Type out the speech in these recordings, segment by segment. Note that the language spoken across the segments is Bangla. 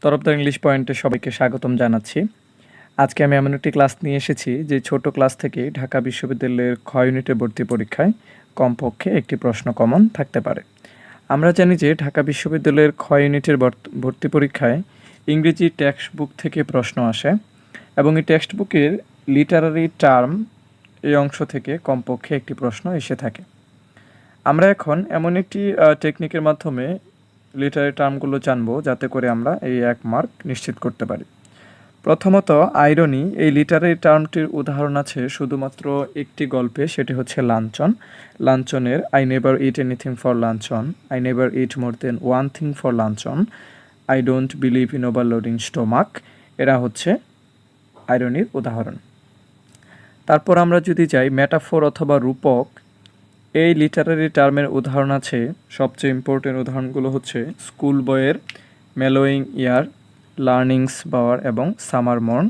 তরফদার ইংলিশ পয়েন্টে সবাইকে স্বাগতম জানাচ্ছি। আজকে আমি এমন একটি ক্লাস নিয়ে এসেছি যে ছোট ক্লাস থেকে ঢাকা বিশ্ববিদ্যালয়ের খ ইউনিটের ভর্তি পরীক্ষায় কমপক্ষে একটি প্রশ্ন কমন থাকতে পারে। আমরা জানি যে ঢাকা বিশ্ববিদ্যালয়ের খ ইউনিটের ভর্তি পরীক্ষায় ইংরেজি টেক্সট বুক থেকে প্রশ্ন আসে এবং এই টেক্সট বুকের লিটারারি টার্ম এই অংশ থেকে কমপক্ষে একটি প্রশ্ন এসে থাকে। আমরা এখন এমন একটি টেকনিকের মাধ্যমে লিটারারি টার্মগুলো জানবো যাতে করে আমরা এই 1 মার্ক নিশ্চিত করতে পারি। প্রথমত আইরনি, এই লিটারারি টার্মটির উদাহরণ আছে শুধুমাত্র একটি গল্পে, সেটি হচ্ছে লাঞ্ছন। লাঞ্ছনের I never eat anything for luncheon, I never eat more than one thing for luncheon, I don't believe in overloading stomach, এরা হচ্ছে আইরনির উদাহরণ। তারপর আমরা যদি যাই মেটাফোর অথবা রূপক, এই লিটারারি টার্মের উদাহরণ আছে, সবচেয়ে ইম্পর্টেন্ট উদাহরণগুলো হচ্ছে স্কুল বয়ের মেলোয়িং ইয়ার, লার্নিংস বাওয়ার এবং সামার মর্ন।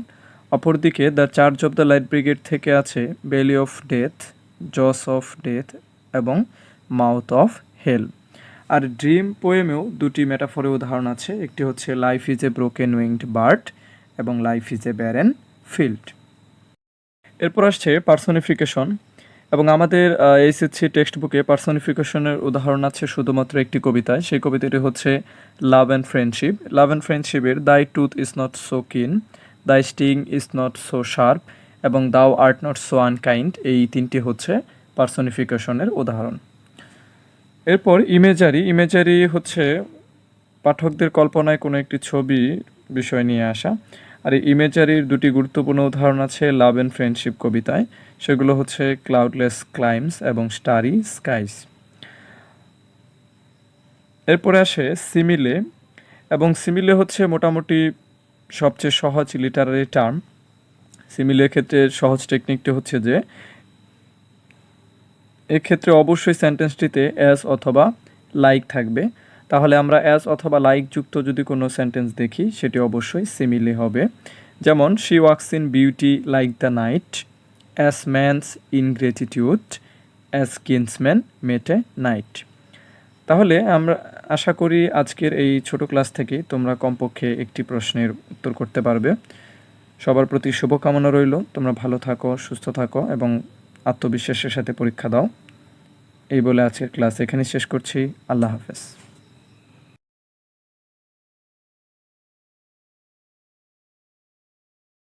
অপরদিকে the charge of the light brigade থেকে আছে belly of death, jaws of death এবং মাউথ অফ হেল। আর ড্রিম পোয়েমেও দুটি মেটাফোরের উদাহরণ আছে, একটি হচ্ছে life is a broken winged bird এবং life is a barren field. এরপর আসছে পার্সনিফিকেশন, এবং আমাদের এইচএসসি টেক্সট বুকে পার্সনিফিকেশনের উদাহরণ আছে শুধুমাত্র একটি কবিতায়। সেই কবিতাটি হচ্ছে love and friendship. Love and ফ্রেন্ডশিপের thy tooth is not so keen, thy sting is not so sharp এবং thou art not so unkind, এই তিনটি হচ্ছে পার্সনিফিকেশনের উদাহরণ। এরপর ইমেজারি। ইমেজারি হচ্ছে পাঠকদের কল্পনায় কোনো একটি ছবি বিষয় নিয়ে আসা। আর এই ইমেজারির দুটি গুরুত্বপূর্ণ উদাহরণ আছে লাভ অ্যান্ড ফ্রেন্ডশিপ কবিতায়, সেগুলো হচ্ছে ক্লাউডলেস ক্লাইমস এবং স্টারি স্কাইস। এরপরে আসে সিমিলে, এবং সিমিলে হচ্ছে মোটামুটি সবচেয়ে সহজ লিটারারি টার্ম। সিমিলের ক্ষেত্রে সহজ টেকনিকটি হচ্ছে যে এক্ষেত্রে অবশ্যই সেন্টেন্সটিতে অ্যাজ অথবা লাইক থাকবে। তাহলে আমরা অ্যাজ অথবা লাইক যুক্ত যদি কোনো সেন্টেন্স দেখি সেটি অবশ্যই সিমিলে হবে। যেমন she walks in beauty like the night, as man's ingratitude, as kinsman met a night. তাহলে আমরা আশা করি আজকের এই ছোট ক্লাস থেকে তোমরা কমপক্ষে একটি প্রশ্নের উত্তর করতে পারবে। সবার প্রতি শুভকামনা রইল, তোমরা ভালো থাকো, সুস্থ থাকো এবং আত্মবিশ্বাসের সাথে পরীক্ষা দাও। এই বলে আজকের ক্লাস এখানে শেষ করছি। আল্লাহ হাফেজ।